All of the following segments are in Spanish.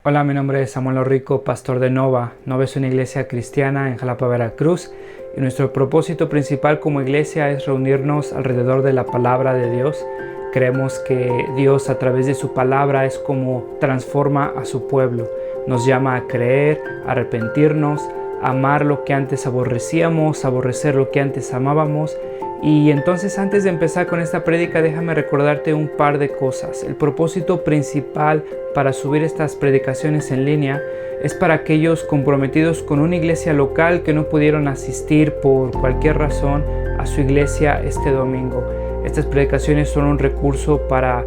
Hola, mi nombre es Samuel Rico, pastor de Nova. Nova es una iglesia cristiana en Jalapa, Veracruz, y nuestro propósito principal como iglesia es reunirnos alrededor de la palabra de Dios. Creemos que Dios a través de su palabra es como transforma a su pueblo. Nos llama a creer, a arrepentirnos, a amar lo que antes aborrecíamos, a aborrecer lo que antes amábamos. Y entonces, antes de empezar con esta prédica, déjame recordarte un par de cosas. El propósito principal para subir estas predicaciones en línea es para aquellos comprometidos con una iglesia local que no pudieron asistir por cualquier razón a su iglesia este domingo. Estas predicaciones son un recurso para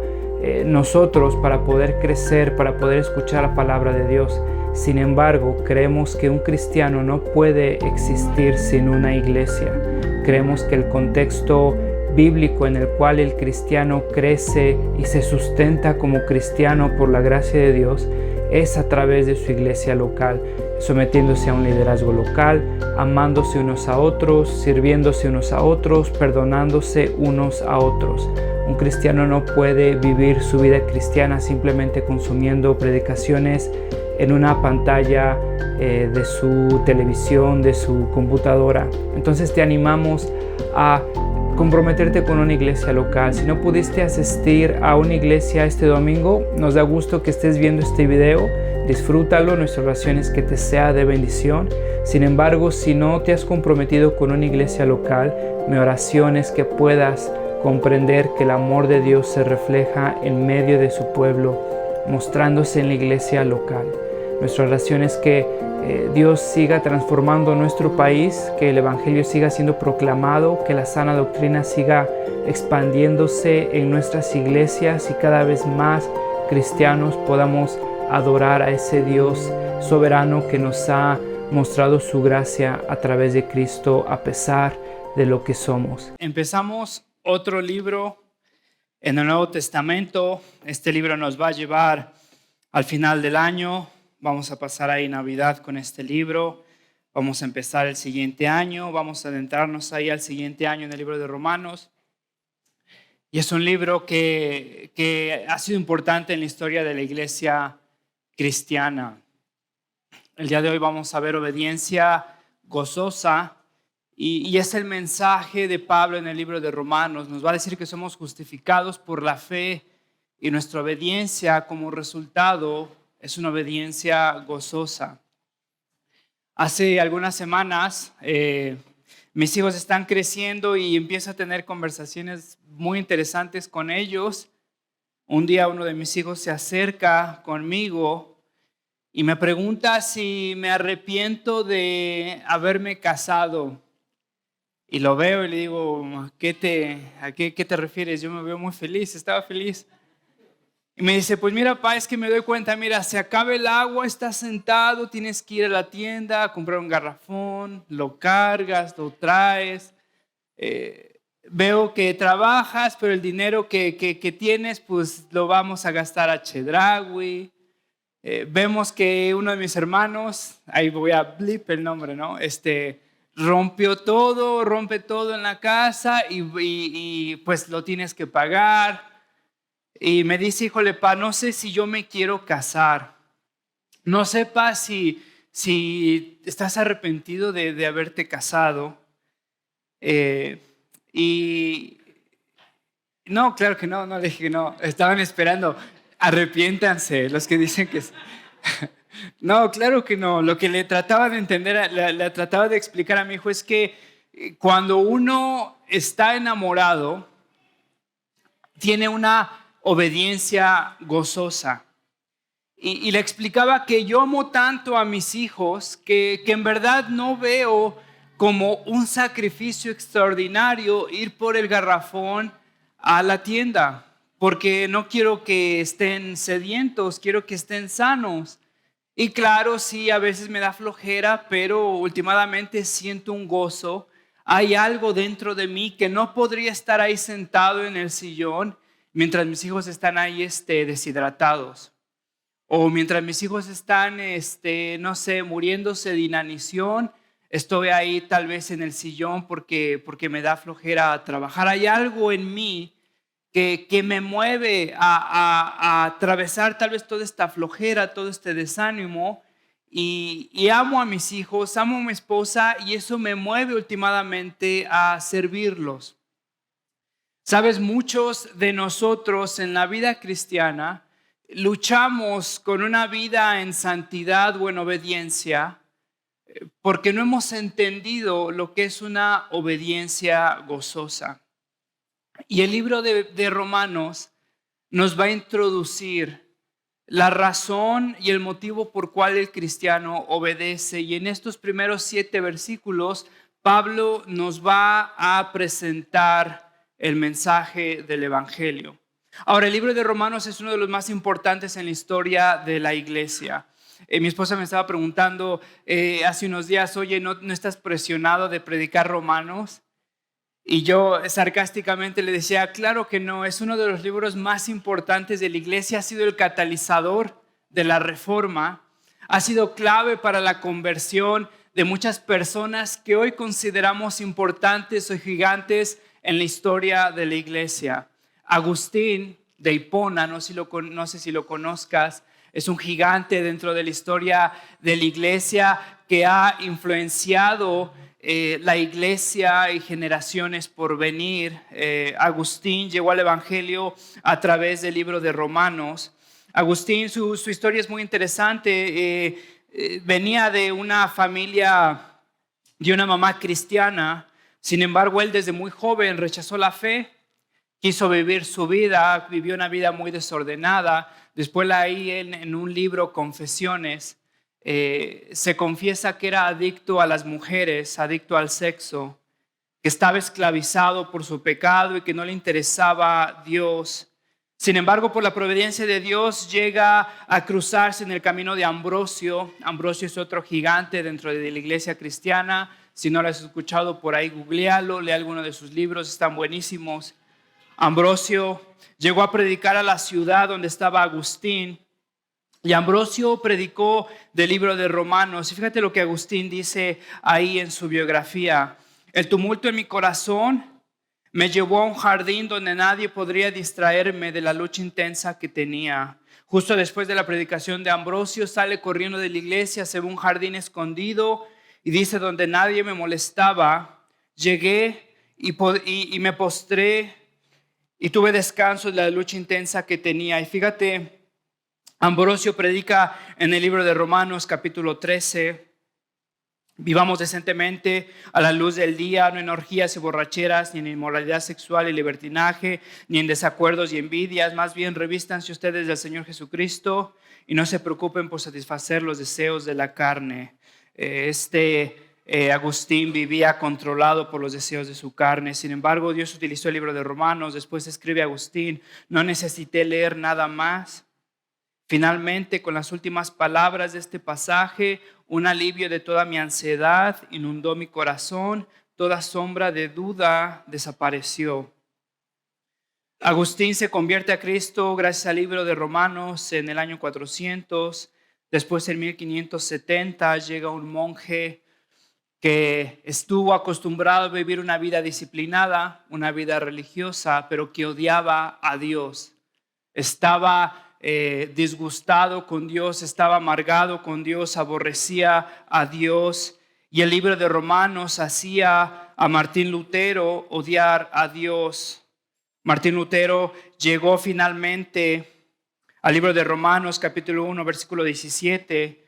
nosotros, para poder crecer, para poder escuchar la palabra de Dios. Sin embargo, creemos que un cristiano no puede existir sin una iglesia. Creemos que el contexto bíblico en el cual el cristiano crece y se sustenta como cristiano por la gracia de Dios es a través de su iglesia local, sometiéndose a un liderazgo local, amándose unos a otros, sirviéndose unos a otros, perdonándose unos a otros. Un cristiano no puede vivir su vida cristiana simplemente consumiendo predicaciones en una pantalla de su televisión, de su computadora. Entonces te animamos a comprometerte con una iglesia local. Si no pudiste asistir a una iglesia este domingo, nos da gusto que estés viendo este video. Disfrútalo, nuestra oración es que te sea de bendición. Sin embargo, si no te has comprometido con una iglesia local, mi oración es que puedas comprender que el amor de Dios se refleja en medio de su pueblo, mostrándose en la iglesia local. Nuestra oración es que Dios siga transformando nuestro país, que el Evangelio siga siendo proclamado, que la sana doctrina siga expandiéndose en nuestras iglesias y cada vez más cristianos podamos adorar a ese Dios soberano que nos ha mostrado su gracia a través de Cristo a pesar de lo que somos. Empezamos otro libro en el Nuevo Testamento. Este libro nos va a llevar al final del año. Vamos a pasar ahí Navidad con este libro. Vamos a empezar el siguiente año. Vamos a adentrarnos ahí al siguiente año en el libro de Romanos. Y es un libro que ha sido importante en la historia de la iglesia cristiana. El día de hoy vamos a ver obediencia gozosa. Y es el mensaje de Pablo en el libro de Romanos. Nos va a decir que somos justificados por la fe y nuestra obediencia como resultado es una obediencia gozosa. Hace algunas semanas mis hijos están creciendo y empiezo a tener conversaciones muy interesantes con ellos. Un día uno de mis hijos se acerca conmigo y me pregunta si me arrepiento de haberme casado. Y lo veo y le digo, ¿a qué te refieres? Yo me veo muy feliz, estaba feliz. Y me dice, pues mira, pa, es que me doy cuenta, mira, se acaba el agua, estás sentado, tienes que ir a la tienda a comprar un garrafón, lo cargas, lo traes. Veo que trabajas, pero el dinero que tienes, pues lo vamos a gastar a Chedraui. Vemos que uno de mis hermanos, ahí voy a blip el nombre, ¿no? Rompe todo en la casa y pues lo tienes que pagar. Y me dice, híjole, pa, no sé si yo me quiero casar. No sé, pa, si estás arrepentido de haberte casado. Y no, claro que no le dije que no. Estaban esperando, arrepiéntanse, los que dicen que... No, claro que no. Lo que le trataba de entender, le trataba de explicar a mi hijo es que cuando uno está enamorado, tiene una obediencia gozosa. Y le explicaba que yo amo tanto a mis hijos que en verdad no veo como un sacrificio extraordinario ir por el garrafón a la tienda, porque no quiero que estén sedientos, quiero que estén sanos. Y claro, sí, a veces me da flojera, pero últimamente siento un gozo. Hay algo dentro de mí que no podría estar ahí sentado en el sillón mientras mis hijos están ahí deshidratados. O mientras mis hijos están, no sé, muriéndose de inanición, estoy ahí tal vez en el sillón porque me da flojera trabajar. Hay algo en mí que me mueve a atravesar tal vez toda esta flojera, todo este desánimo. Y amo a mis hijos, amo a mi esposa y eso me mueve últimamente a servirlos. Sabes, muchos de nosotros en la vida cristiana luchamos con una vida en santidad o en obediencia porque no hemos entendido lo que es una obediencia gozosa. Y el libro de Romanos nos va a introducir la razón y el motivo por cual el cristiano obedece. Y en estos primeros 7 versículos, Pablo nos va a presentar el mensaje del Evangelio. Ahora, el libro de Romanos es uno de los más importantes en la historia de la iglesia. Mi esposa me estaba preguntando hace unos días, oye, ¿no estás presionado de predicar Romanos? Y yo sarcásticamente le decía, claro que no, es uno de los libros más importantes de la iglesia, ha sido el catalizador de la reforma, ha sido clave para la conversión de muchas personas que hoy consideramos importantes o gigantes en la historia de la iglesia. Agustín de Hipona, no sé si lo conozcas, es un gigante dentro de la historia de la iglesia que ha influenciado la iglesia y generaciones por venir. Agustín llegó al Evangelio a través del libro de Romanos. Agustín, su historia es muy interesante. Venía de una familia, de una mamá cristiana. Sin embargo, él desde muy joven rechazó la fe, quiso vivir su vida, vivió una vida muy desordenada. Después ahí en un libro, Confesiones, se confiesa que era adicto a las mujeres, adicto al sexo, que estaba esclavizado por su pecado y que no le interesaba Dios. Sin embargo, por la providencia de Dios llega a cruzarse en el camino de Ambrosio. Ambrosio es otro gigante dentro de la iglesia cristiana. Si no lo has escuchado por ahí, googlealo, lee alguno de sus libros, están buenísimos. Ambrosio llegó a predicar a la ciudad donde estaba Agustín. Y Ambrosio predicó del libro de Romanos. Y fíjate lo que Agustín dice ahí en su biografía. El tumulto en mi corazón me llevó a un jardín donde nadie podría distraerme de la lucha intensa que tenía. Justo después de la predicación de Ambrosio, sale corriendo de la iglesia, se ve un jardín escondido y dice, donde nadie me molestaba, llegué y me postré y tuve descanso de la lucha intensa que tenía. Y fíjate, Ambrosio predica en el libro de Romanos capítulo 13, vivamos decentemente a la luz del día, no en orgías y borracheras, ni en inmoralidad sexual y libertinaje, ni en desacuerdos y envidias, más bien revístanse ustedes del Señor Jesucristo y no se preocupen por satisfacer los deseos de la carne. Agustín vivía controlado por los deseos de su carne. Sin embargo, Dios utilizó el libro de Romanos. Después escribe Agustín, no necesité leer nada más. Finalmente, con las últimas palabras de este pasaje, un alivio de toda mi ansiedad inundó mi corazón, toda sombra de duda desapareció. Agustín se convierte a Cristo gracias al libro de Romanos en el año 400. Después, en 1570, llega un monje que estuvo acostumbrado a vivir una vida disciplinada, una vida religiosa, pero que odiaba a Dios. Estaba disgustado con Dios, estaba amargado con Dios, aborrecía a Dios. Y el libro de Romanos hacía a Martín Lutero odiar a Dios. Martín Lutero llegó finalmente al libro de Romanos capítulo 1 versículo 17,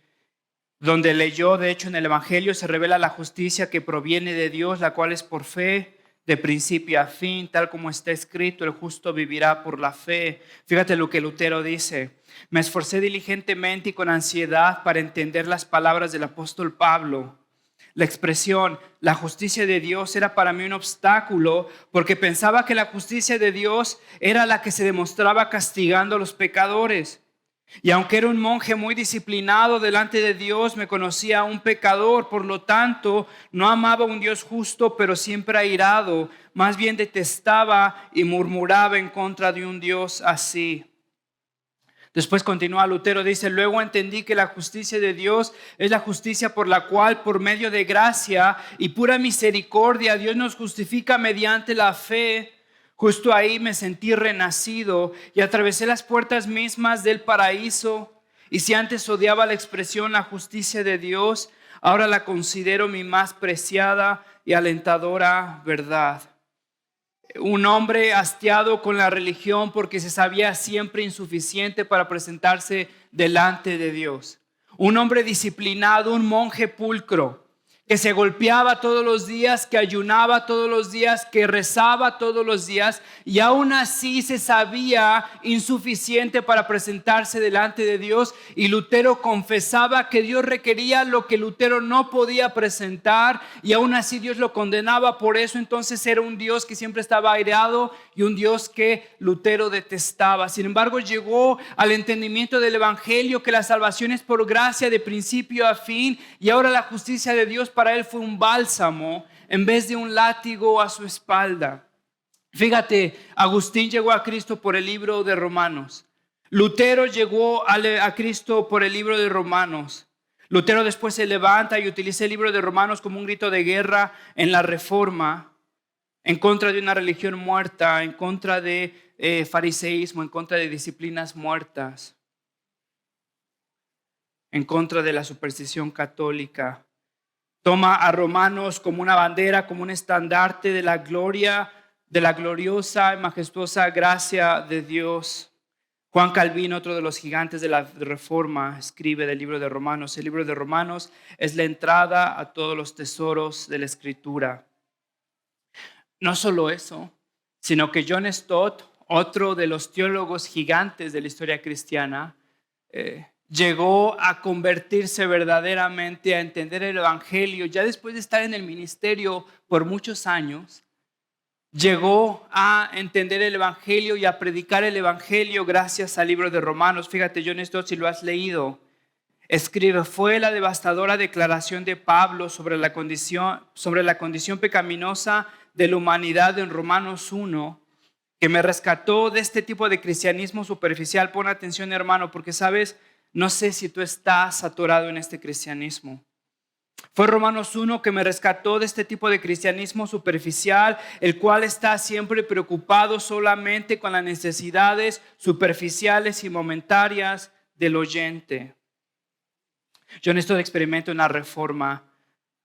donde leyó, de hecho en el Evangelio se revela la justicia que proviene de Dios, la cual es por fe, de principio a fin, tal como está escrito, el justo vivirá por la fe. Fíjate lo que Lutero dice: me esforcé diligentemente y con ansiedad para entender las palabras del apóstol Pablo. La expresión, la justicia de Dios, era para mí un obstáculo porque pensaba que la justicia de Dios era la que se demostraba castigando a los pecadores. Y aunque era un monje muy disciplinado delante de Dios, me conocía un pecador. Por lo tanto, no amaba a un Dios justo, pero siempre airado. Más bien detestaba y murmuraba en contra de un Dios así. Después continúa Lutero, dice: luego entendí que la justicia de Dios es la justicia por la cual, por medio de gracia y pura misericordia, Dios nos justifica mediante la fe. Justo ahí me sentí renacido y atravesé las puertas mismas del paraíso. Y si antes odiaba la expresión la justicia de Dios, ahora la considero mi más preciada y alentadora verdad. Un hombre hastiado con la religión porque se sabía siempre insuficiente para presentarse delante de Dios. Un hombre disciplinado, un monje pulcro, que se golpeaba todos los días, que ayunaba todos los días, que rezaba todos los días, y aún así se sabía insuficiente para presentarse delante de Dios. Y Lutero confesaba que Dios requería lo que Lutero no podía presentar, y aún así Dios lo condenaba. Por eso entonces era un Dios que siempre estaba airado y un Dios que Lutero detestaba. Sin embargo, llegó al entendimiento del evangelio, que la salvación es por gracia de principio a fin, y ahora la justicia de Dios para él fue un bálsamo en vez de un látigo a su espalda. Fíjate, Agustín llegó a Cristo por el libro de Romanos. Lutero llegó a Cristo por el libro de Romanos. Lutero después se levanta y utiliza el libro de Romanos como un grito de guerra en la Reforma, en contra de una religión muerta, en contra de fariseísmo, en contra de disciplinas muertas, en contra de la superstición católica. Toma a Romanos como una bandera, como un estandarte de la gloria, de la gloriosa y majestuosa gracia de Dios. Juan Calvino, otro de los gigantes de la Reforma, escribe del libro de Romanos. El libro de Romanos es la entrada a todos los tesoros de la Escritura. No solo eso, sino que John Stott, otro de los teólogos gigantes de la historia cristiana, llegó a convertirse verdaderamente, a entender el evangelio. Ya después de estar en el ministerio por muchos años, llegó a entender el evangelio y a predicar el evangelio gracias al libro de Romanos. Fíjate, John Stott, si lo has leído, escribe: fue la devastadora declaración de Pablo sobre la condición pecaminosa de la humanidad en Romanos 1 que me rescató de este tipo de cristianismo superficial. Pon atención, hermano, porque sabes, no sé si tú estás atorado en este cristianismo. Fue Romanos 1 que me rescató de este tipo de cristianismo superficial, el cual está siempre preocupado solamente con las necesidades superficiales y momentarias del oyente. Yo necesito experimentar una reforma,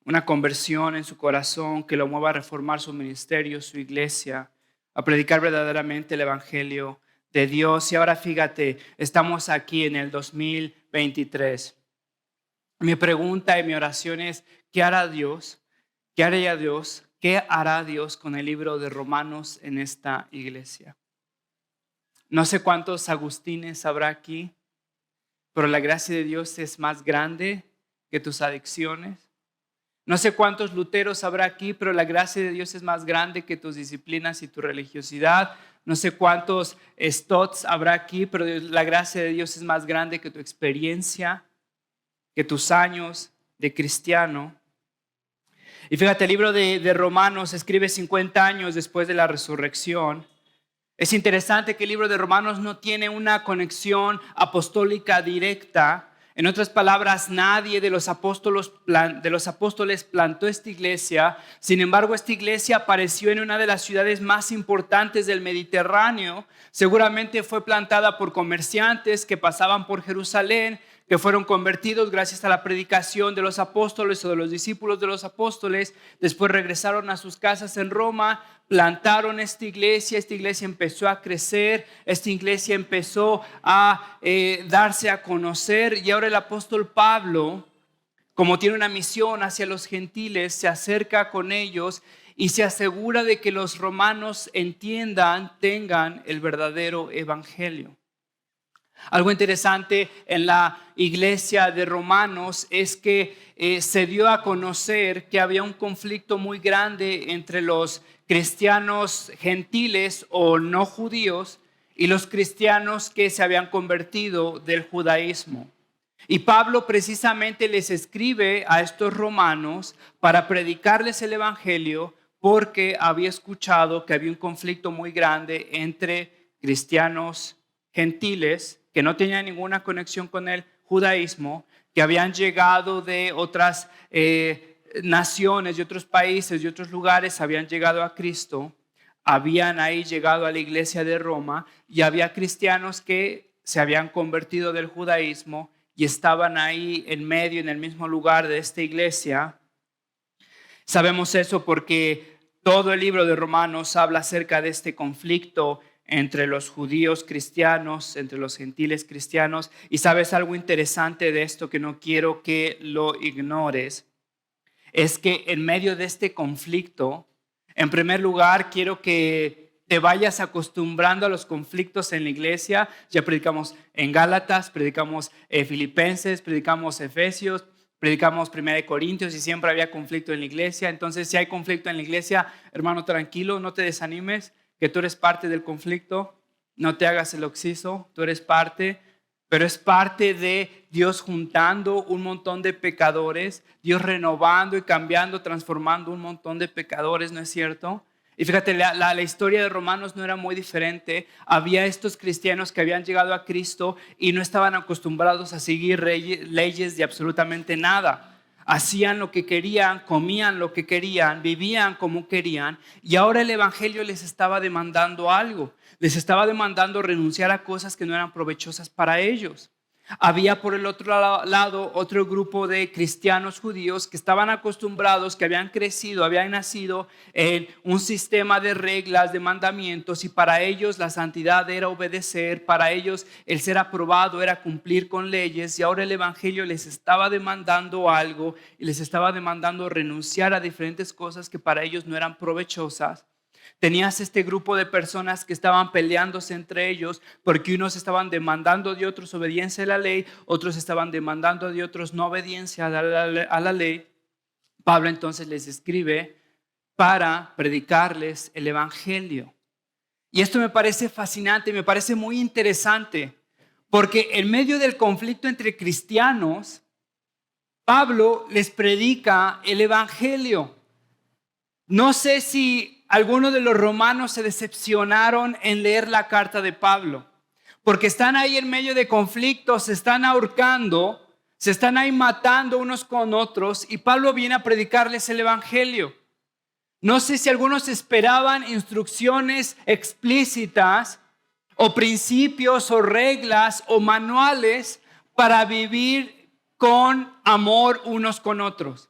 una conversión en su corazón que lo mueva a reformar su ministerio, su iglesia, a predicar verdaderamente el evangelio de Dios. Y ahora fíjate, estamos aquí en el 2023. Mi pregunta y mi oración es: ¿qué hará Dios? ¿Qué haría Dios? ¿Qué hará Dios con el libro de Romanos en esta iglesia? No sé cuántos Agustines habrá aquí, pero la gracia de Dios es más grande que tus adicciones. No sé cuántos Luteros habrá aquí, pero la gracia de Dios es más grande que tus disciplinas y tu religiosidad. No sé cuántos Stotts habrá aquí, pero la gracia de Dios es más grande que tu experiencia, que tus años de cristiano. Y fíjate, el libro de Romanos se escribe 50 años después de la resurrección. Es interesante que el libro de Romanos no tiene una conexión apostólica directa. En otras palabras, nadie de los apóstoles plantó esta iglesia. Sin embargo, esta iglesia apareció en una de las ciudades más importantes del Mediterráneo. Seguramente fue plantada por comerciantes que pasaban por Jerusalén, que fueron convertidos gracias a la predicación de los apóstoles o de los discípulos de los apóstoles. Después regresaron a sus casas en Roma, plantaron esta iglesia empezó a crecer, esta iglesia empezó a darse a conocer, y ahora el apóstol Pablo, como tiene una misión hacia los gentiles, se acerca con ellos y se asegura de que los romanos tengan el verdadero evangelio. Algo interesante en la iglesia de Romanos es que se dio a conocer que había un conflicto muy grande entre los cristianos gentiles o no judíos y los cristianos que se habían convertido del judaísmo. Y Pablo precisamente les escribe a estos romanos para predicarles el evangelio, porque había escuchado que había un conflicto muy grande entre cristianos gentiles que no tenían ninguna conexión con el judaísmo, que habían llegado de otras naciones, de otros países, de otros lugares, habían llegado a Cristo, habían ahí llegado a la iglesia de Roma y había cristianos que se habían convertido del judaísmo y estaban ahí en medio, en el mismo lugar de esta iglesia. Sabemos eso porque todo el libro de Romanos habla acerca de este conflicto entre los judíos cristianos, entre los gentiles cristianos. Y sabes algo interesante de esto que no quiero que lo ignores, es que en medio de este conflicto, en primer lugar, quiero que te vayas acostumbrando a los conflictos en la iglesia. Ya predicamos en Gálatas, predicamos Filipenses, predicamos Efesios, predicamos 1 Corintios y siempre había conflicto en la iglesia. Entonces, si hay conflicto en la iglesia, hermano, tranquilo, no te desanimes, que tú eres parte del conflicto. No te hagas el oxiso, tú eres parte. Pero es parte de Dios juntando un montón de pecadores, Dios renovando y cambiando, transformando un montón de pecadores, ¿no es cierto? Y fíjate, la historia de Romanos no era muy diferente. Había estos cristianos que habían llegado a Cristo y no estaban acostumbrados a seguir leyes de absolutamente nada. Hacían lo que querían, comían lo que querían, vivían como querían, y ahora el evangelio les estaba demandando algo. Les estaba demandando renunciar a cosas que no eran provechosas para ellos. Había por el otro lado otro grupo de cristianos judíos que estaban acostumbrados, que habían crecido, habían nacido en un sistema de reglas, de mandamientos, y para ellos la santidad era obedecer, para ellos el ser aprobado era cumplir con leyes, y ahora el evangelio les estaba demandando algo y les estaba demandando renunciar a diferentes cosas que para ellos no eran provechosas. Tenías este grupo de personas que estaban peleándose entre ellos porque unos estaban demandando de otros obediencia a la ley, otros estaban demandando de otros no obediencia a la ley. Pablo entonces les escribe para predicarles el evangelio. Y esto me parece fascinante, me parece muy interesante, porque en medio del conflicto entre cristianos, Pablo les predica el evangelio. No sé si algunos de los romanos se decepcionaron en leer la carta de Pablo, porque están ahí en medio de conflictos, se están ahorcando, se están ahí matando unos con otros, y Pablo viene a predicarles el evangelio. No sé si algunos esperaban instrucciones explícitas o principios o reglas o manuales para vivir con amor unos con otros.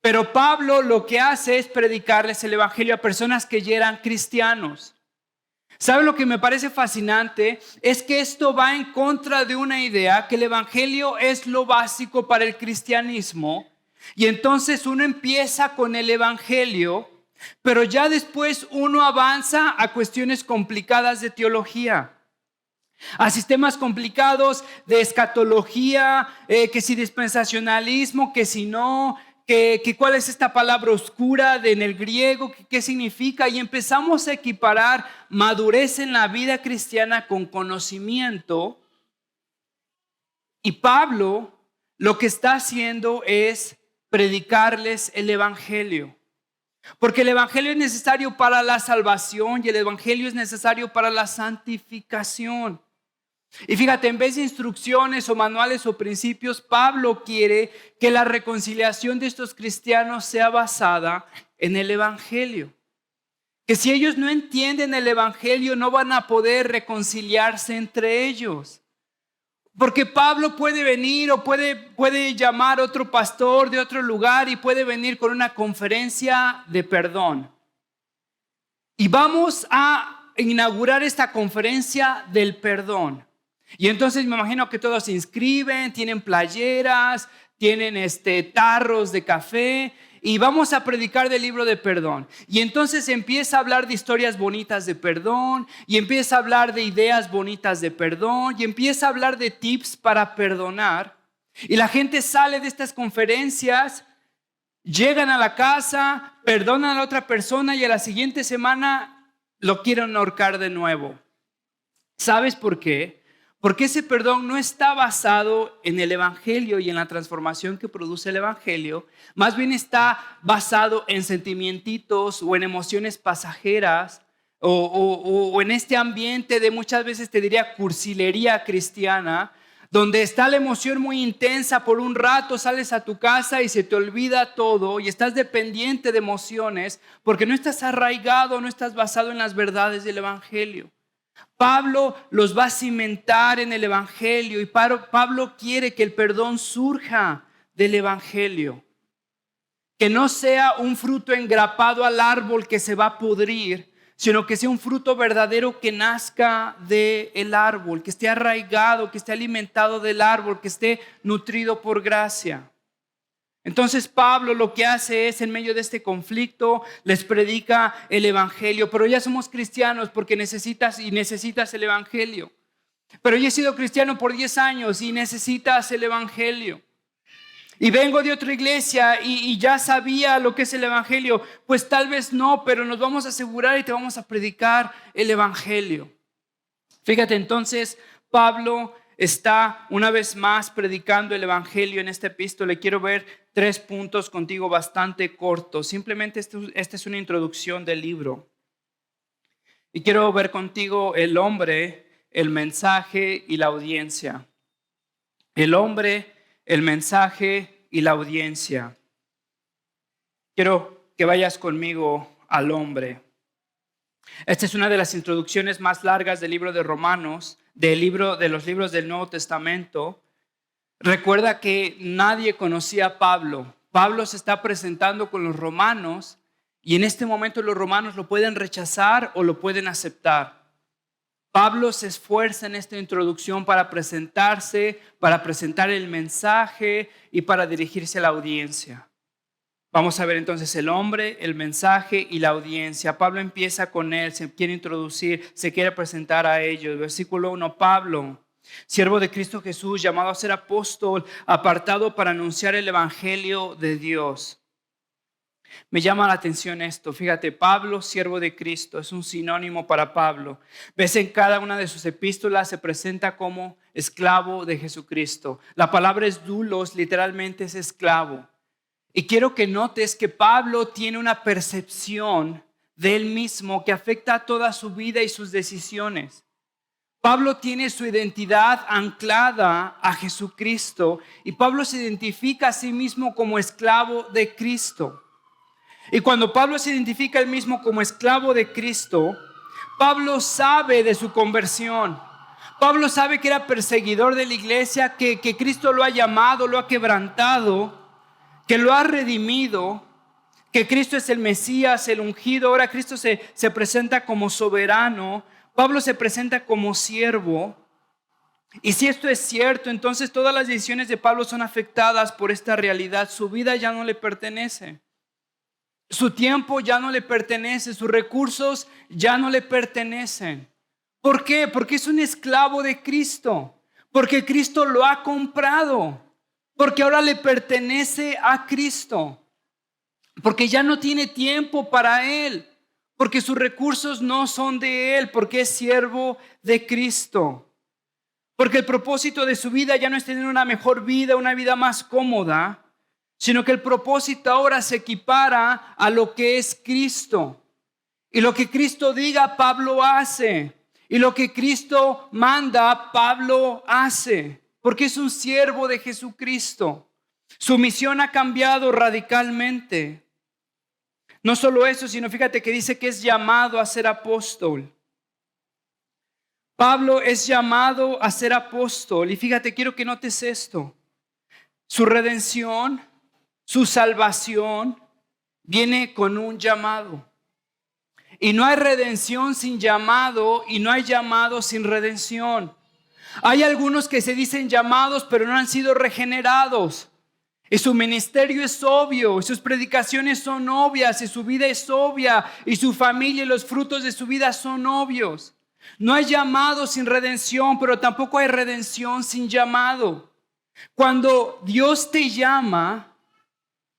Pero Pablo lo que hace es predicarles el evangelio a personas que ya eran cristianos. ¿Saben lo que me parece fascinante? Es que esto va en contra de una idea que el evangelio es lo básico para el cristianismo. Y entonces uno empieza con el evangelio, pero ya después uno avanza a cuestiones complicadas de teología, a sistemas complicados de escatología, que si dispensacionalismo, que si no, que cuál es esta palabra oscura en el griego, qué significa, y empezamos a equiparar madurez en la vida cristiana con conocimiento. Y Pablo lo que está haciendo es predicarles el evangelio, porque el evangelio es necesario para la salvación y el evangelio es necesario para la santificación. Y fíjate, en vez de instrucciones o manuales o principios, Pablo quiere que la reconciliación de estos cristianos sea basada en el evangelio. Que si ellos no entienden el evangelio, no van a poder reconciliarse entre ellos. Porque Pablo puede venir o puede llamar a otro pastor de otro lugar y puede venir con una conferencia de perdón. Y vamos a inaugurar esta conferencia del perdón. Y entonces me imagino que todos se inscriben, tienen playeras, tienen tarros de café, y vamos a predicar del libro de perdón. Y entonces empieza a hablar de historias bonitas de perdón, y empieza a hablar de ideas bonitas de perdón, y empieza a hablar de tips para perdonar. Y la gente sale de estas conferencias, llegan a la casa, perdonan a la otra persona y a la siguiente semana lo quieren ahorcar de nuevo. ¿Sabes por qué? Porque ese perdón no está basado en el evangelio y en la transformación que produce el evangelio. Más bien está basado en sentimientitos o en emociones pasajeras o en este ambiente de, muchas veces te diría, cursilería cristiana, donde está la emoción muy intensa, por un rato sales a tu casa y se te olvida todo y estás dependiente de emociones porque no estás arraigado, no estás basado en las verdades del Evangelio. Pablo los va a cimentar en el Evangelio y Pablo quiere que el perdón surja del Evangelio, que no sea un fruto engrapado al árbol que se va a pudrir, sino que sea un fruto verdadero que nazca del árbol, que esté arraigado, que esté alimentado del árbol, que esté nutrido por gracia. Entonces Pablo lo que hace es, en medio de este conflicto, les predica el Evangelio. Pero ya somos cristianos porque necesitas el Evangelio. Pero yo he sido cristiano por 10 años y necesitas el Evangelio. Y vengo de otra iglesia y ya sabía lo que es el Evangelio. Pues tal vez no, pero nos vamos a asegurar y te vamos a predicar el Evangelio. Fíjate, entonces Pablo está una vez más predicando el Evangelio en esta epístola. Quiero ver 3 puntos contigo bastante cortos. Simplemente esta es una introducción del libro. Y quiero ver contigo el hombre, el mensaje y la audiencia. El hombre, el mensaje y la audiencia. Quiero que vayas conmigo al hombre. Esta es una de las introducciones más largas del libro de Romanos, de los libros del Nuevo Testamento. Recuerda que nadie conocía a Pablo. Pablo se está presentando con los romanos y en este momento los romanos lo pueden rechazar o lo pueden aceptar. Pablo se esfuerza en esta introducción para presentarse, para presentar el mensaje y para dirigirse a la audiencia. Vamos a ver entonces el hombre, el mensaje y la audiencia. Pablo empieza con él, se quiere introducir, se quiere presentar a ellos. Versículo 1, Pablo, siervo de Cristo Jesús, llamado a ser apóstol, apartado para anunciar el evangelio de Dios. Me llama la atención esto. Fíjate, Pablo, siervo de Cristo, es un sinónimo para Pablo. Ves, en cada una de sus epístolas se presenta como esclavo de Jesucristo. La palabra es doulos, literalmente es esclavo. Y quiero que notes que Pablo tiene una percepción de él mismo que afecta a toda su vida y sus decisiones. Pablo tiene su identidad anclada a Jesucristo y Pablo se identifica a sí mismo como esclavo de Cristo. Y cuando Pablo se identifica él mismo como esclavo de Cristo, Pablo sabe de su conversión. Pablo sabe que era perseguidor de la iglesia, que Cristo lo ha llamado, lo ha quebrantado, que lo ha redimido, que Cristo es el Mesías, el ungido. Ahora Cristo se presenta como soberano. Pablo se presenta como siervo. Y si esto es cierto, entonces todas las decisiones de Pablo son afectadas por esta realidad. Su vida ya no le pertenece. Su tiempo ya no le pertenece. Sus recursos ya no le pertenecen. ¿Por qué? Porque es un esclavo de Cristo. Porque Cristo lo ha comprado. Porque ahora le pertenece a Cristo. Porque ya no tiene tiempo para él. Porque sus recursos no son de él. Porque es siervo de Cristo. Porque el propósito de su vida ya no es tener una mejor vida, una vida más cómoda, sino que el propósito ahora se equipara a lo que es Cristo. Y lo que Cristo diga, Pablo hace. Y lo que Cristo manda, Pablo hace. Porque es un siervo de Jesucristo. Su misión ha cambiado radicalmente. No solo eso, sino fíjate que dice que es llamado a ser apóstol. Pablo es llamado a ser apóstol. Y fíjate, quiero que notes esto. Su redención, su salvación, viene con un llamado. Y no hay redención sin llamado, y no hay llamado sin redención. Hay algunos que se dicen llamados, pero no han sido regenerados. Y su ministerio es obvio, y sus predicaciones son obvias, y su vida es obvia, y su familia y los frutos de su vida son obvios. No hay llamado sin redención, pero tampoco hay redención sin llamado. Cuando Dios te llama,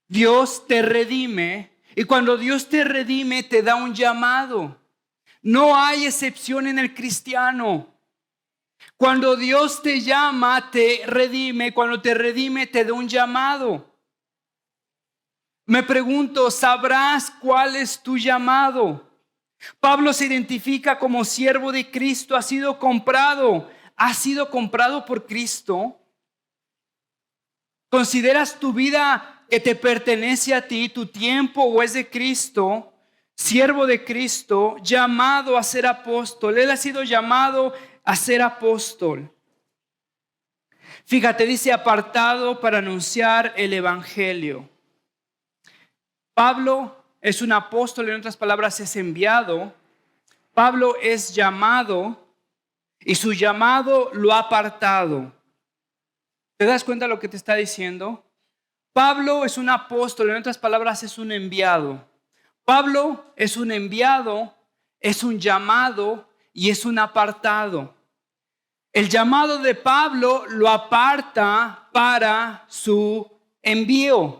Dios te redime, y cuando Dios te redime, te da un llamado. No hay excepción en el cristiano. Cuando Dios te llama, te redime. Cuando te redime, te da un llamado. Me pregunto, ¿sabrás cuál es tu llamado? Pablo se identifica como siervo de Cristo, ha sido comprado, ¿Has sido comprado por Cristo? ¿Consideras tu vida que te pertenece a ti, tu tiempo o es de Cristo, siervo de Cristo, llamado a ser apóstol? Él ha sido llamado a ser apóstol. Fíjate, dice apartado para anunciar el evangelio. Pablo es un apóstol, en otras palabras es enviado. Pablo es llamado y su llamado lo ha apartado. ¿Te das cuenta de lo que te está diciendo? Pablo es un apóstol, en otras palabras es un enviado. Pablo es un enviado, es un llamado y es un apartado. El llamado de Pablo lo aparta para su envío.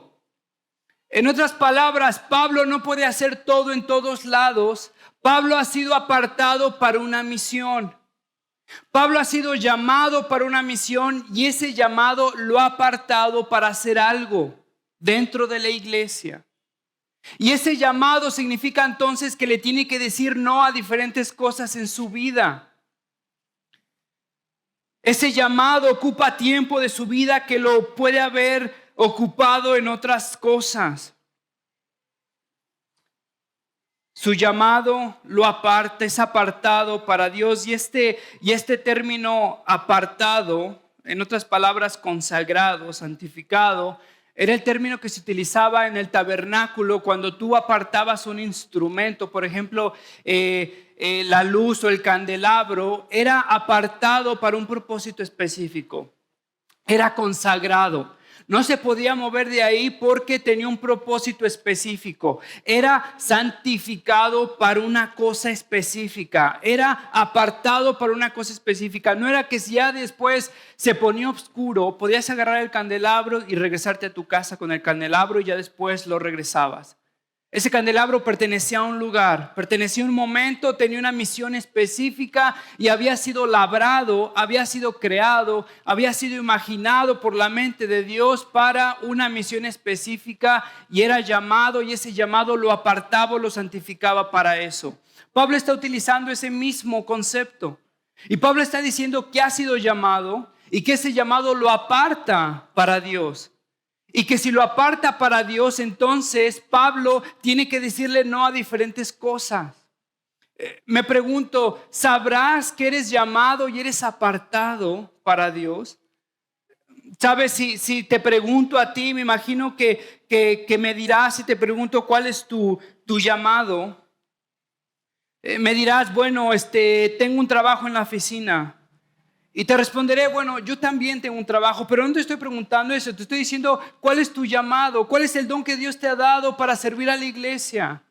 En otras palabras, Pablo no puede hacer todo en todos lados. Pablo ha sido apartado para una misión. Pablo ha sido llamado para una misión y ese llamado lo ha apartado para hacer algo dentro de la iglesia. Y ese llamado significa entonces que le tiene que decir no a diferentes cosas en su vida. Ese llamado ocupa tiempo de su vida que lo puede haber ocupado en otras cosas. Su llamado lo aparta, es apartado para Dios. Y este término apartado, en otras palabras consagrado, santificado, era el término que se utilizaba en el tabernáculo cuando tú apartabas un instrumento. Por ejemplo, la luz o el candelabro era apartado para un propósito específico. Era consagrado. No se podía mover de ahí porque tenía un propósito específico. Era santificado para una cosa específica. Era apartado para una cosa específica. No era que si ya después se ponía oscuro, podías agarrar el candelabro y regresarte a tu casa con el candelabro y ya después lo regresabas. Ese candelabro pertenecía a un lugar, pertenecía a un momento, tenía una misión específica y había sido labrado, había sido creado, había sido imaginado por la mente de Dios para una misión específica y era llamado y ese llamado lo apartaba, lo santificaba para eso. Pablo está utilizando ese mismo concepto y Pablo está diciendo que ha sido llamado y que ese llamado lo aparta para Dios. Y que si lo aparta para Dios, entonces Pablo tiene que decirle no a diferentes cosas. Me pregunto, ¿sabrás que eres llamado y eres apartado para Dios? ¿Sabes? Si te pregunto a ti, me imagino que me dirás, si te pregunto cuál es tu llamado, me dirás, bueno, tengo un trabajo en la oficina. Y te responderé, bueno, yo también tengo un trabajo, pero no te estoy preguntando eso, te estoy diciendo cuál es tu llamado, cuál es el don que Dios te ha dado para servir a la iglesia.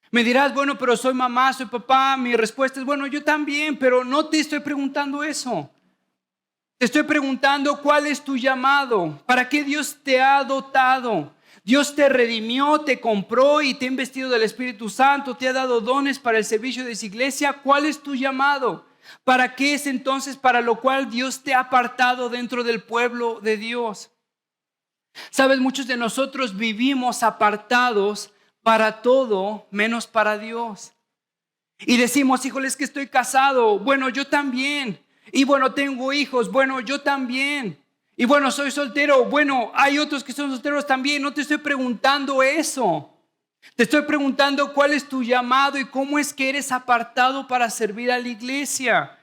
Me dirás, bueno, pero soy mamá, soy papá, mi respuesta es, bueno, yo también, pero no te estoy preguntando eso. Te estoy preguntando cuál es tu llamado, para qué Dios te ha dotado. Dios te redimió, te compró y te ha investido del Espíritu Santo, te ha dado dones para el servicio de esa iglesia. ¿Cuál es tu llamado? ¿Para qué es entonces para lo cual Dios te ha apartado dentro del pueblo de Dios? Sabes, muchos de nosotros vivimos apartados para todo menos para Dios. Y decimos, híjole, es que estoy casado. Bueno, yo también. Y bueno, tengo hijos. Bueno, yo también. Y bueno, soy soltero. Bueno, hay otros que son solteros también. No te estoy preguntando eso. Te estoy preguntando cuál es tu llamado y cómo es que eres apartado para servir a la iglesia.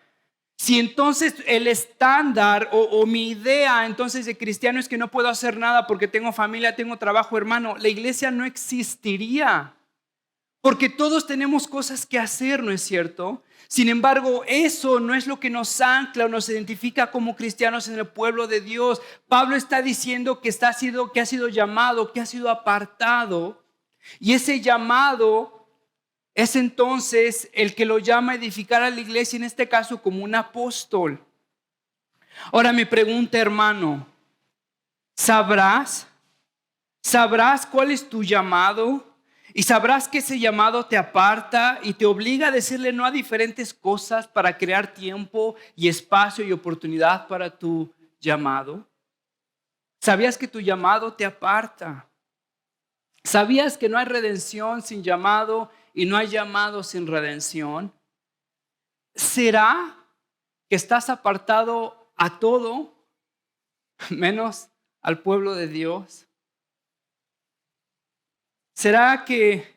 Si entonces el estándar o mi idea entonces de cristiano es que no puedo hacer nada porque tengo familia, tengo trabajo, hermano, la iglesia no existiría. Porque todos tenemos cosas que hacer, ¿no es cierto? Sin embargo, eso no es lo que nos ancla o nos identifica como cristianos en el pueblo de Dios. Pablo está diciendo que ha sido llamado, que ha sido apartado. Y ese llamado es entonces el que lo llama a edificar a la iglesia, en este caso como un apóstol. Ahora mi pregunta, hermano, ¿sabrás cuál es tu llamado? Y sabrás que ese llamado te aparta y te obliga a decirle no a diferentes cosas para crear tiempo y espacio y oportunidad para tu llamado. ¿Sabías que tu llamado te aparta? ¿Sabías que no hay redención sin llamado y no hay llamado sin redención? ¿Será que estás apartado a todo menos al pueblo de Dios? ¿Será que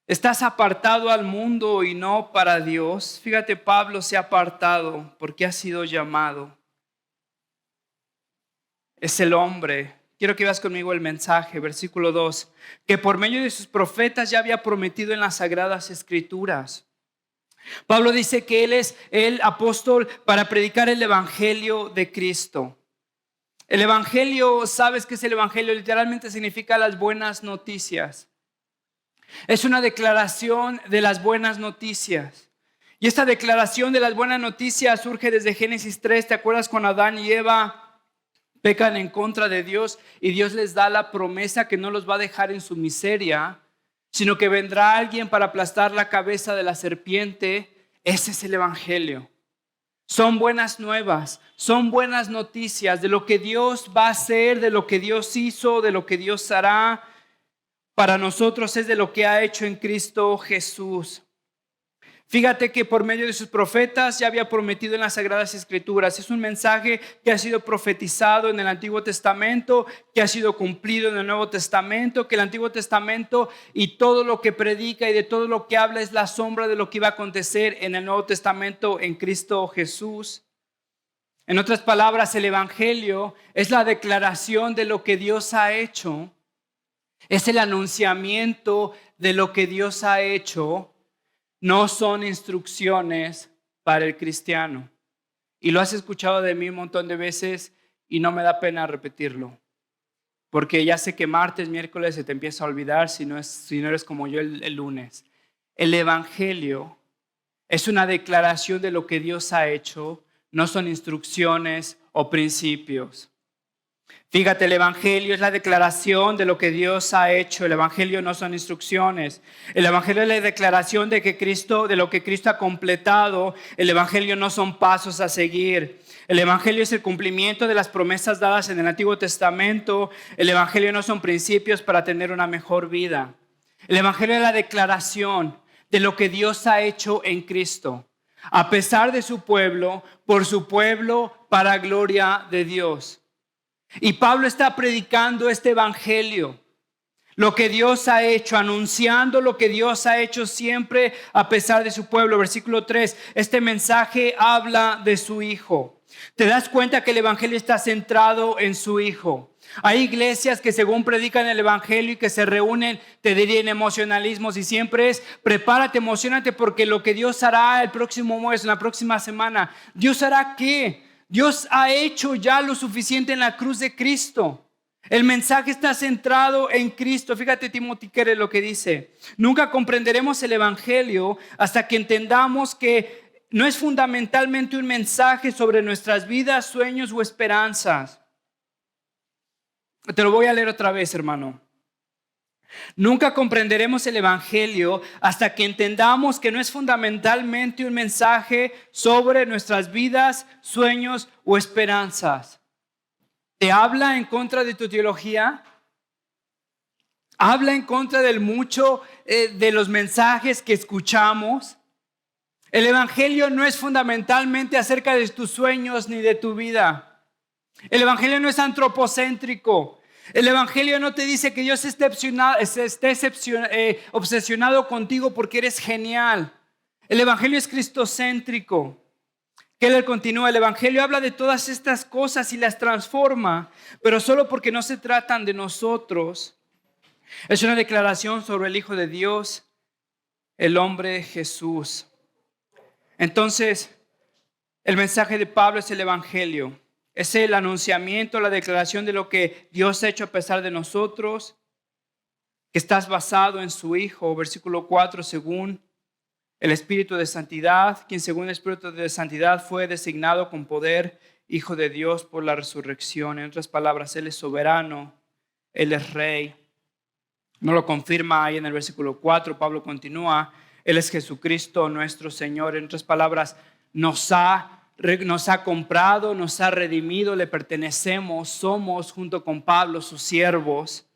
estás apartado al mundo y no para Dios? Fíjate, Pablo se ha apartado porque ha sido llamado. Es el hombre. Quiero que veas conmigo el mensaje, versículo 2, que por medio de sus profetas ya había prometido en las sagradas escrituras. Pablo dice que él es el apóstol para predicar el evangelio de Cristo. El evangelio, ¿sabes qué es el evangelio? Literalmente significa las buenas noticias. Es una declaración de las buenas noticias. Y esta declaración de las buenas noticias surge desde Génesis 3. ¿Te acuerdas cuando Adán y Eva pecan en contra de Dios y Dios les da la promesa que no los va a dejar en su miseria, sino que vendrá alguien para aplastar la cabeza de la serpiente? Ese es el evangelio. Son buenas nuevas, son buenas noticias de lo que Dios va a hacer, de lo que Dios hizo, de lo que Dios hará. Para nosotros es de lo que ha hecho en Cristo Jesús. Fíjate que por medio de sus profetas ya había prometido en las Sagradas Escrituras. Es un mensaje que ha sido profetizado en el Antiguo Testamento, que ha sido cumplido en el Nuevo Testamento, que el Antiguo Testamento y todo lo que predica y de todo lo que habla es la sombra de lo que iba a acontecer en el Nuevo Testamento en Cristo Jesús. En otras palabras, el Evangelio es la declaración de lo que Dios ha hecho. Es el anunciamiento de lo que Dios ha hecho. No son instrucciones para el cristiano. Y lo has escuchado de mí un montón de veces y no me da pena repetirlo. Porque ya sé que martes, miércoles se te empieza a olvidar si no eres como yo el lunes. El evangelio es una declaración de lo que Dios ha hecho, no son instrucciones o principios. Fíjate, el evangelio es la declaración de lo que Dios ha hecho. El evangelio no son instrucciones. El evangelio es la declaración de lo que Cristo ha completado. El evangelio no son pasos a seguir. El evangelio es el cumplimiento de las promesas dadas en el Antiguo Testamento. El evangelio no son principios para tener una mejor vida. El evangelio es la declaración de lo que Dios ha hecho en Cristo, a pesar de su pueblo, por su pueblo, para gloria de Dios. Y Pablo está predicando este evangelio, lo que Dios ha hecho, anunciando lo que Dios ha hecho siempre a pesar de su pueblo. Versículo 3, este mensaje habla de su Hijo. ¿Te das cuenta que el evangelio está centrado en su Hijo? Hay iglesias que según predican el evangelio y que se reúnen, te diría en emocionalismos, y siempre es prepárate, emocionate porque lo que Dios hará el próximo mes, en la próxima semana. ¿Dios hará qué? Dios ha hecho ya lo suficiente en la cruz de Cristo. El mensaje está centrado en Cristo. Fíjate, Timothy Keller lo que dice. Nunca comprenderemos el evangelio hasta que entendamos que no es fundamentalmente un mensaje sobre nuestras vidas, sueños o esperanzas. Te lo voy a leer otra vez, hermano. Nunca comprenderemos el evangelio hasta que entendamos que no es fundamentalmente un mensaje sobre nuestras vidas, sueños o esperanzas. ¿Te habla en contra de tu teología? ¿Habla en contra del mucho de los mensajes que escuchamos? El evangelio no es fundamentalmente acerca de tus sueños ni de tu vida. El evangelio no es antropocéntrico. El evangelio no te dice que Dios esté obsesionado contigo porque eres genial. El evangelio es cristocéntrico. Keller continúa, el evangelio habla de todas estas cosas y las transforma, pero solo porque no se tratan de nosotros. Es una declaración sobre el Hijo de Dios, el hombre Jesús. Entonces, el mensaje de Pablo es el evangelio. Es el anunciamiento, la declaración de lo que Dios ha hecho a pesar de nosotros, que estás basado en su Hijo. Versículo 4, según el Espíritu de Santidad, quien según el Espíritu de Santidad fue designado con poder Hijo de Dios por la resurrección. En otras palabras, Él es soberano, Él es Rey. No lo confirma ahí en el versículo 4, Pablo continúa, Él es Jesucristo nuestro Señor. En otras palabras, nos ha comprado, nos ha redimido, le pertenecemos, somos junto con Pablo sus siervos.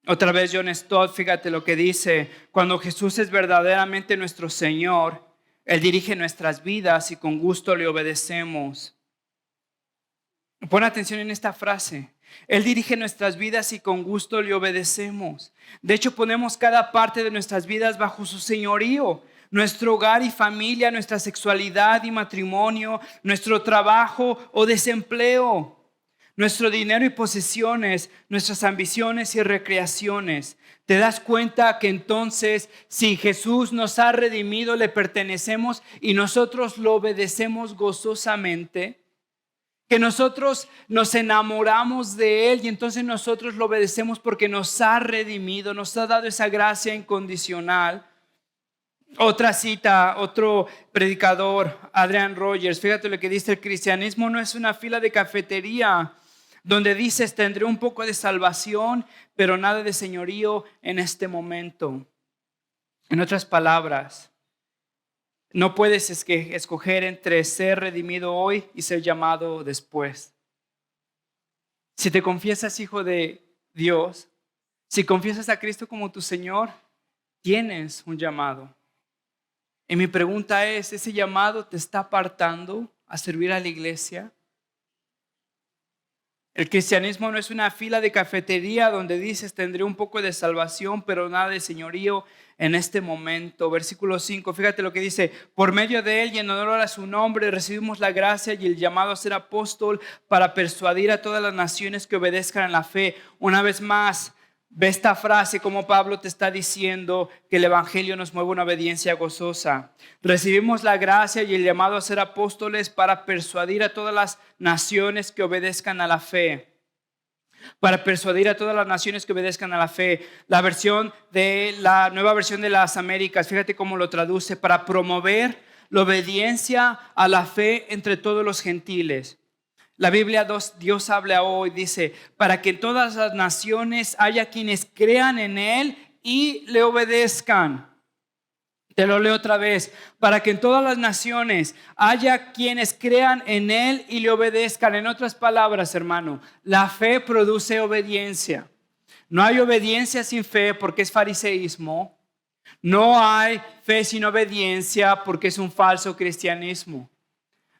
Otra vez John Stott, fíjate lo que dice, cuando Jesús es verdaderamente nuestro Señor, Él dirige nuestras vidas y con gusto le obedecemos. Pon atención en esta frase. Él dirige nuestras vidas y con gusto le obedecemos. De hecho, ponemos cada parte de nuestras vidas bajo su señorío. Nuestro hogar y familia, nuestra sexualidad y matrimonio, nuestro trabajo o desempleo, nuestro dinero y posesiones, nuestras ambiciones y recreaciones. ¿Te das cuenta que entonces, si Jesús nos ha redimido, le pertenecemos y nosotros lo obedecemos gozosamente? Que nosotros nos enamoramos de Él y entonces nosotros lo obedecemos porque nos ha redimido, nos ha dado esa gracia incondicional. Otra cita, otro predicador, Adrian Rogers, fíjate lo que dice: el cristianismo no es una fila de cafetería donde dices tendré un poco de salvación, pero nada de señorío en este momento. En otras palabras, no puedes escoger entre ser redimido hoy y ser llamado después. Si te confiesas hijo de Dios, si confiesas a Cristo como tu Señor, tienes un llamado. Y mi pregunta es, ¿ese llamado te está apartando a servir a la iglesia? El cristianismo no es una fila de cafetería donde dices tendré un poco de salvación, pero nada de señorío en este momento. Versículo 5, fíjate lo que dice: por medio de él y en honor a su nombre recibimos la gracia y el llamado a ser apóstol para persuadir a todas las naciones que obedezcan a la fe. Una vez más, ve esta frase como Pablo te está diciendo que el evangelio nos mueve una obediencia gozosa. Recibimos la gracia y el llamado a ser apóstoles para persuadir a todas las naciones que obedezcan a la fe. Para persuadir a todas las naciones que obedezcan a la fe. La nueva versión de las Américas, fíjate cómo lo traduce: para promover la obediencia a la fe entre todos los gentiles. La Biblia Dios habla hoy, dice, para que en todas las naciones haya quienes crean en Él y le obedezcan. Te lo leo otra vez: para que en todas las naciones haya quienes crean en Él y le obedezcan. En otras palabras, hermano, la fe produce obediencia. No hay obediencia sin fe porque es fariseísmo. No hay fe sin obediencia porque es un falso cristianismo.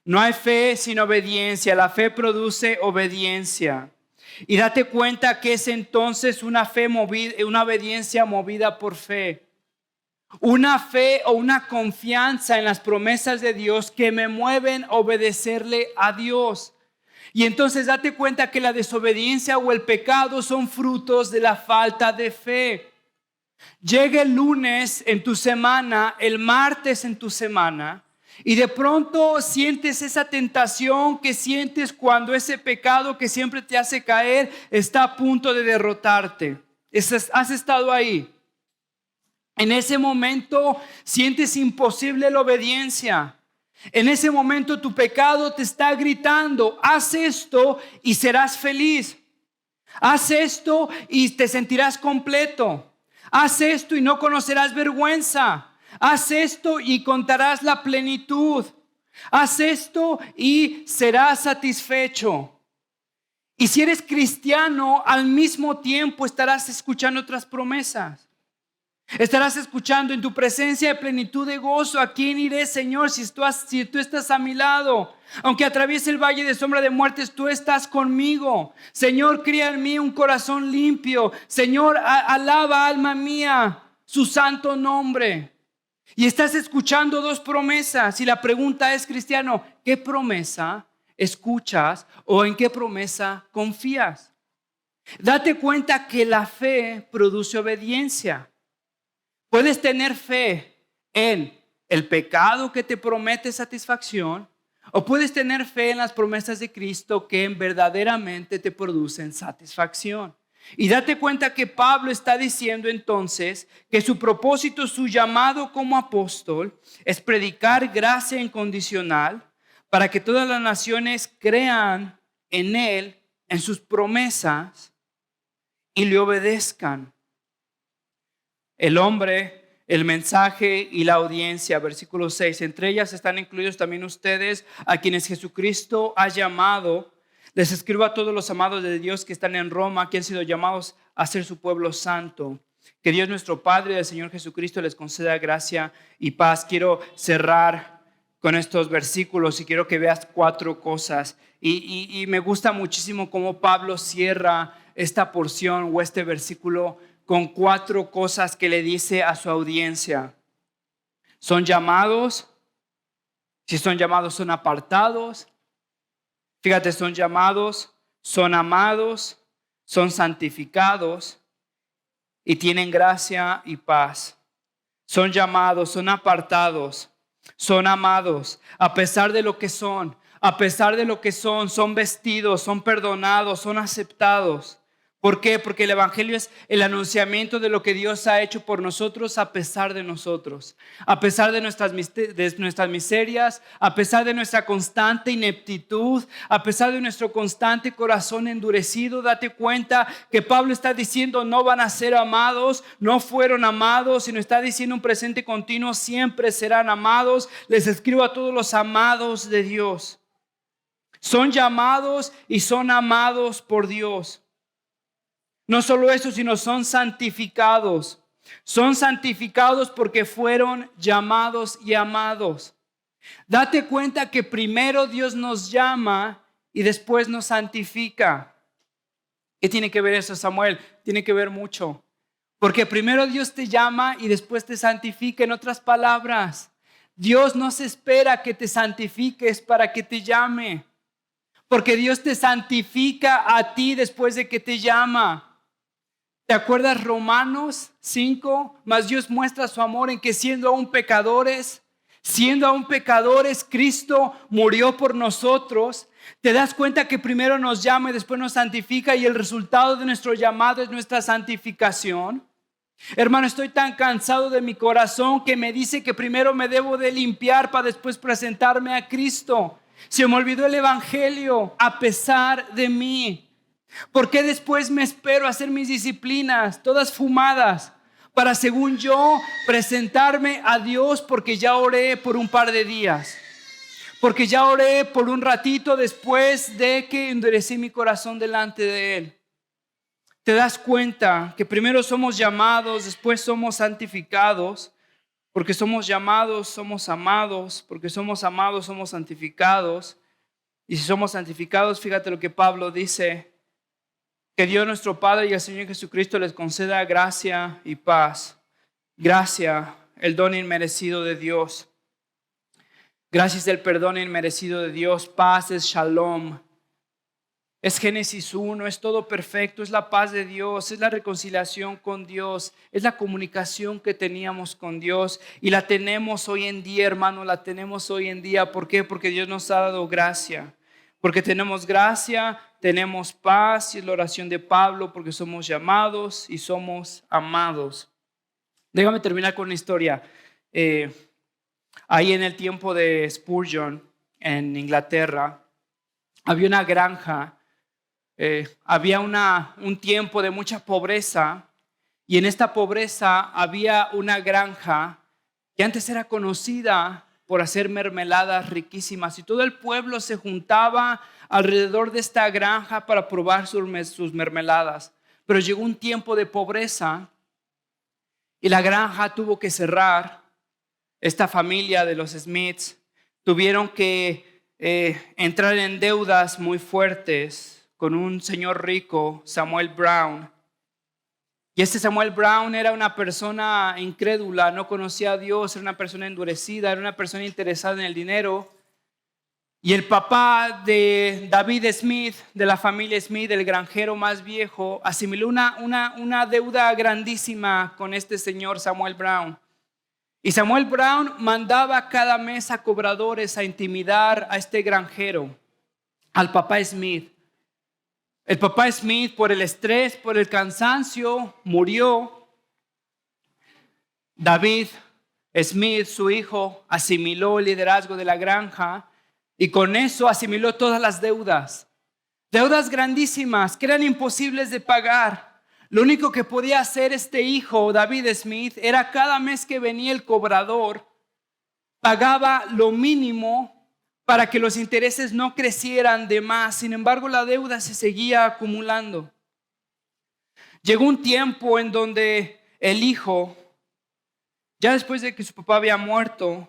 No hay fe sin obediencia. La fe produce obediencia. Y date cuenta que es entonces una obediencia movida por fe. Una fe o una confianza en las promesas de Dios que me mueven a obedecerle a Dios. Y entonces date cuenta que la desobediencia o el pecado son frutos de la falta de fe. Llega el lunes en tu semana, el martes en tu semana, y de pronto sientes esa tentación que sientes cuando ese pecado que siempre te hace caer está a punto de derrotarte. Has estado ahí. En ese momento sientes imposible la obediencia. En ese momento tu pecado te está gritando: haz esto y serás feliz. Haz esto y te sentirás completo. Haz esto y no conocerás vergüenza. Haz esto y contarás la plenitud. Haz esto y serás satisfecho. Y si eres cristiano, al mismo tiempo estarás escuchando otras promesas. Estarás escuchando: en tu presencia de plenitud de gozo, ¿a quién iré, Señor, si tú estás a mi lado? Aunque atraviese el valle de sombra de muertes, tú estás conmigo. Señor, cría en mí un corazón limpio. Señor, alaba, alma mía, su santo nombre. Y estás escuchando dos promesas. Y la pregunta es, cristiano, ¿qué promesa escuchas o en qué promesa confías? Date cuenta que la fe produce obediencia. Puedes tener fe en el pecado que te promete satisfacción, o puedes tener fe en las promesas de Cristo que verdaderamente te producen satisfacción. Y date cuenta que Pablo está diciendo entonces que su propósito, su llamado como apóstol, es predicar gracia incondicional para que todas las naciones crean en Él, en sus promesas y le obedezcan. El hombre, el mensaje y la audiencia, versículo 6, entre ellas están incluidos también ustedes, a quienes Jesucristo ha llamado. Les escribo a todos los amados de Dios que están en Roma, que han sido llamados a ser su pueblo santo. Que Dios nuestro Padre y el Señor Jesucristo les conceda gracia y paz. Quiero cerrar con estos versículos y quiero que veas 4 cosas. Y me gusta muchísimo cómo Pablo cierra esta porción o este versículo con 4 cosas que le dice a su audiencia. Son llamados, si son llamados son apartados. Fíjate, son llamados, son amados, son santificados y tienen gracia y paz. Son llamados, son apartados, son amados, a pesar de lo que son, son vestidos, son perdonados, son aceptados. ¿Por qué? Porque el evangelio es el anunciamiento de lo que Dios ha hecho por nosotros a pesar de nosotros, a pesar de nuestras miserias, a pesar de nuestra constante ineptitud, a pesar de nuestro constante corazón endurecido. Date cuenta que Pablo está diciendo no van a ser amados, no fueron amados, sino está diciendo un presente continuo, siempre serán amados. Les escribo a todos los amados de Dios. Son llamados y son amados por Dios. No solo eso, sino son santificados. Son santificados porque fueron llamados y amados. Date cuenta que primero Dios nos llama y después nos santifica. ¿Qué tiene que ver eso, Samuel? Tiene que ver mucho. Porque primero Dios te llama y después te santifica. En otras palabras, Dios no se espera que te santifiques para que te llame. Porque Dios te santifica a ti después de que te llama. ¿Te acuerdas Romanos 5? Mas Dios muestra su amor en que siendo aún pecadores, Cristo murió por nosotros. ¿Te das cuenta que primero nos llama y después nos santifica y el resultado de nuestro llamado es nuestra santificación? Hermano, estoy tan cansado de mi corazón que me dice que primero me debo de limpiar para después presentarme a Cristo. Se me olvidó el evangelio a pesar de mí. ¿Por qué después me espero a hacer mis disciplinas todas fumadas para, según yo, presentarme a Dios porque ya oré por un par de días? Porque ya oré por un ratito después de que endurecí mi corazón delante de Él. ¿Te das cuenta que primero somos llamados, después somos santificados? Porque somos llamados, somos amados. Porque somos amados, somos santificados. Y si somos santificados, fíjate lo que Pablo dice: que Dios nuestro Padre y el Señor Jesucristo les conceda gracia y paz. Gracia, el don inmerecido de Dios. Gracias del perdón inmerecido de Dios. Paz es shalom. Es Génesis 1, es todo perfecto, es la paz de Dios, es la reconciliación con Dios, es la comunicación que teníamos con Dios y la tenemos hoy en día, hermano, la tenemos hoy en día. ¿Por qué? Porque Dios nos ha dado gracia. Porque tenemos gracia, tenemos paz, y es la oración de Pablo, porque somos llamados y somos amados. Déjame terminar con una historia. Ahí en el tiempo de Spurgeon, en Inglaterra, había una granja, había un tiempo de mucha pobreza, y en esta pobreza había una granja que antes era conocida por hacer mermeladas riquísimas, y todo el pueblo se juntaba alrededor de esta granja para probar sus mermeladas. Pero llegó un tiempo de pobreza y la granja tuvo que cerrar. Esta familia de los Smiths tuvieron que entrar en deudas muy fuertes con un señor rico, Samuel Brown. Y este Samuel Brown era una persona incrédula, no conocía a Dios, era una persona endurecida, era una persona interesada en el dinero. Y el papá de David Smith, de la familia Smith, el granjero más viejo, asimiló una deuda grandísima con este señor Samuel Brown. Y Samuel Brown mandaba cada mes a cobradores a intimidar a este granjero, al papá Smith. El papá Smith, por el estrés, por el cansancio, murió. David Smith, su hijo, asimiló el liderazgo de la granja y con eso asimiló todas las deudas. Deudas grandísimas que eran imposibles de pagar. Lo único que podía hacer este hijo, David Smith, era cada mes que venía el cobrador, pagaba lo mínimo para que los intereses no crecieran de más. Sin embargo, la deuda se seguía acumulando. Llegó un tiempo en donde el hijo, ya después de que su papá había muerto,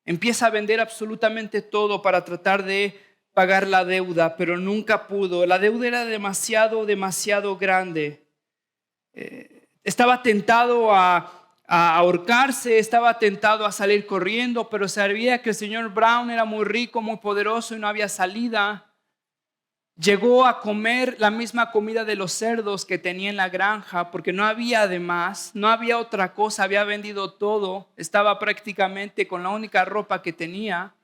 empieza a vender absolutamente todo para tratar de pagar la deuda, pero nunca pudo. La deuda era demasiado grande. Estaba tentado a ahorcarse, estaba tentado a salir corriendo, pero sabía que el señor Brown era muy rico, muy poderoso y no había salida. Llegó a comer la misma comida de los cerdos que tenía en la granja, porque no había además, no había otra cosa, había vendido todo, estaba prácticamente con la única ropa que tenía.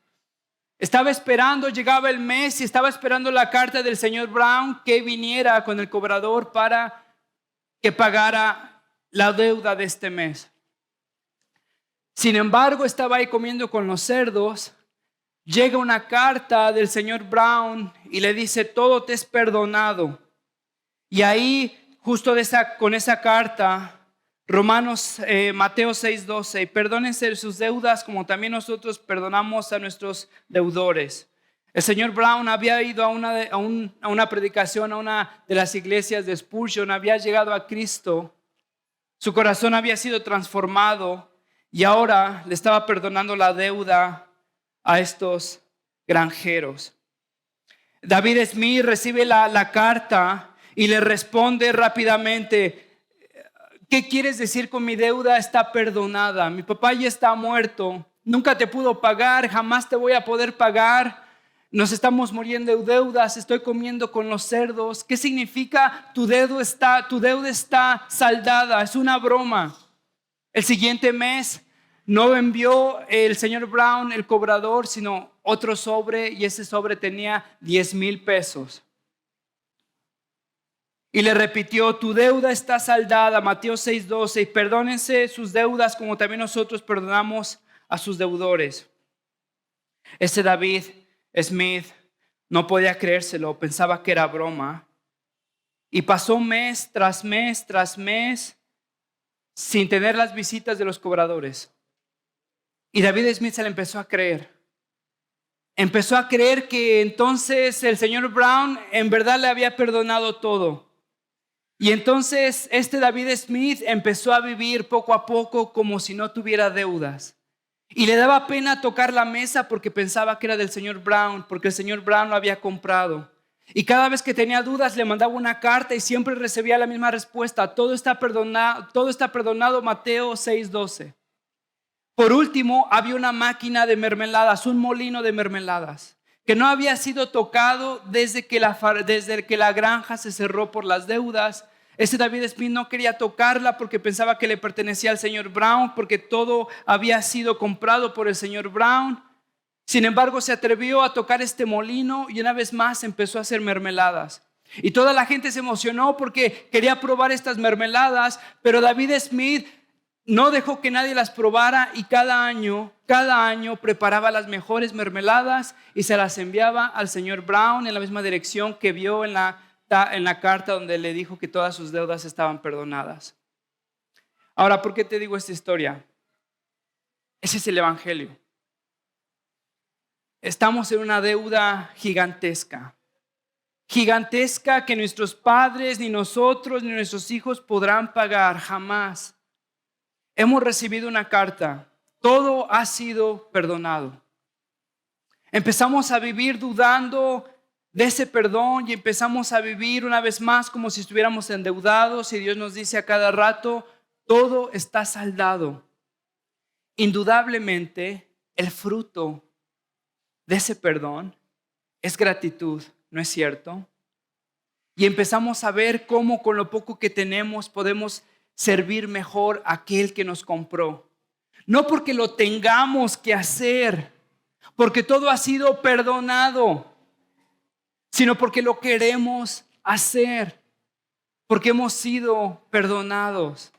Estaba esperando, llegaba el mes y estaba esperando la carta del señor Brown que viniera con el cobrador para que pagara la deuda de este mes. Sin embargo, estaba ahí comiendo con los cerdos. Llega una carta del señor Brown y le dice: todo te es perdonado. Y ahí, justo con esa carta, Mateo 6:12, perdónense sus deudas como también nosotros perdonamos a nuestros deudores. El señor Brown había ido a una predicación a una de las iglesias de Spurgeon, había llegado a Cristo, su corazón había sido transformado y ahora le estaba perdonando la deuda a estos granjeros. David Smith recibe la carta y le responde rápidamente: ¿qué quieres decir con mi deuda está perdonada? Mi papá ya está muerto, nunca te pudo pagar, jamás te voy a poder pagar. Nos estamos muriendo de deudas, estoy comiendo con los cerdos. ¿Qué significa tu deuda está saldada? Es una broma. El siguiente mes no envió el señor Brown, el cobrador, sino otro sobre, y ese sobre tenía 10,000 pesos. Y le repitió: tu deuda está saldada, Mateo 6:12, y perdónense sus deudas como también nosotros perdonamos a sus deudores. Ese David Smith no podía creérselo, pensaba que era broma. Y pasó mes tras mes tras mes sin tener las visitas de los cobradores. Y David Smith se le empezó a creer. Empezó a creer que entonces el señor Brown en verdad le había perdonado todo. Y entonces David Smith empezó a vivir poco a poco como si no tuviera deudas. Y le daba pena tocar la mesa porque pensaba que era del señor Brown, porque el señor Brown lo había comprado. Y cada vez que tenía dudas le mandaba una carta y siempre recibía la misma respuesta: todo está perdonado, Mateo 6:12. Por último, había una máquina de mermeladas, un molino de mermeladas, que no había sido tocado desde que la granja se cerró por las deudas. David Smith no quería tocarla porque pensaba que le pertenecía al señor Brown, porque todo había sido comprado por el señor Brown. Sin embargo, se atrevió a tocar este molino y una vez más empezó a hacer mermeladas. Y toda la gente se emocionó porque quería probar estas mermeladas, pero David Smith no dejó que nadie las probara y cada año preparaba las mejores mermeladas y se las enviaba al señor Brown en la misma dirección que vio en la carta donde le dijo que todas sus deudas estaban perdonadas. Ahora, ¿por qué te digo esta historia? Ese es el evangelio. Estamos en una deuda gigantesca que nuestros padres, ni nosotros, ni nuestros hijos podrán pagar jamás. Hemos recibido una carta, todo ha sido perdonado. Empezamos a vivir dudando de ese perdón y empezamos a vivir una vez más como si estuviéramos endeudados, y Dios nos dice a cada rato: todo está saldado. Indudablemente, el fruto de ese perdón es gratitud, ¿no es cierto? Y empezamos a ver cómo con lo poco que tenemos podemos servir mejor a aquel que nos compró. No porque lo tengamos que hacer, porque todo ha sido perdonado, sino porque lo queremos hacer, porque hemos sido perdonados.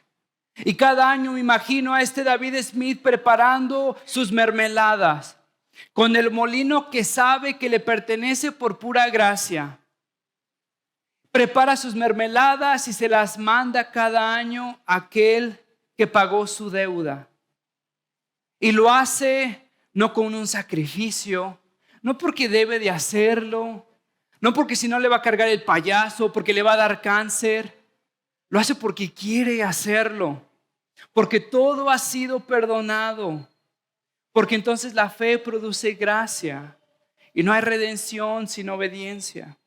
Y cada año me imagino a David Smith preparando sus mermeladas con el molino que sabe que le pertenece por pura gracia. Prepara sus mermeladas y se las manda cada año a aquel que pagó su deuda. Y lo hace no con un sacrificio, no porque debe de hacerlo, no porque si no le va a cargar el payaso, porque le va a dar cáncer. Lo hace porque quiere hacerlo. porque todo ha sido perdonado, porque entonces la fe produce gracia y no hay redención sin obediencia.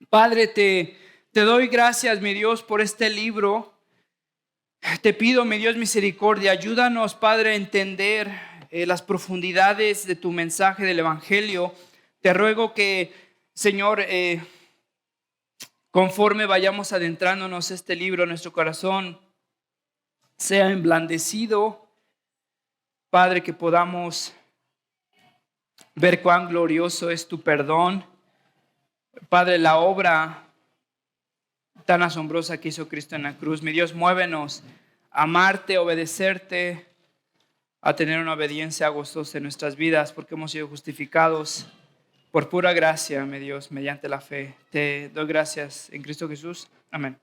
Padre, te doy gracias, mi Dios, por este libro. Te pido, mi Dios, misericordia, ayúdanos, Padre, a entender las profundidades de tu mensaje del Evangelio. Te ruego que, Señor, conforme vayamos adentrándonos este libro, nuestro corazón sea emblandecido, Padre, que podamos ver cuán glorioso es tu perdón. Padre, la obra tan asombrosa que hizo Cristo en la cruz. Mi Dios, muévenos a amarte, a obedecerte, a tener una obediencia gozosa en nuestras vidas, porque hemos sido justificados por pura gracia, mi Dios, mediante la fe. Te doy gracias en Cristo Jesús. Amén.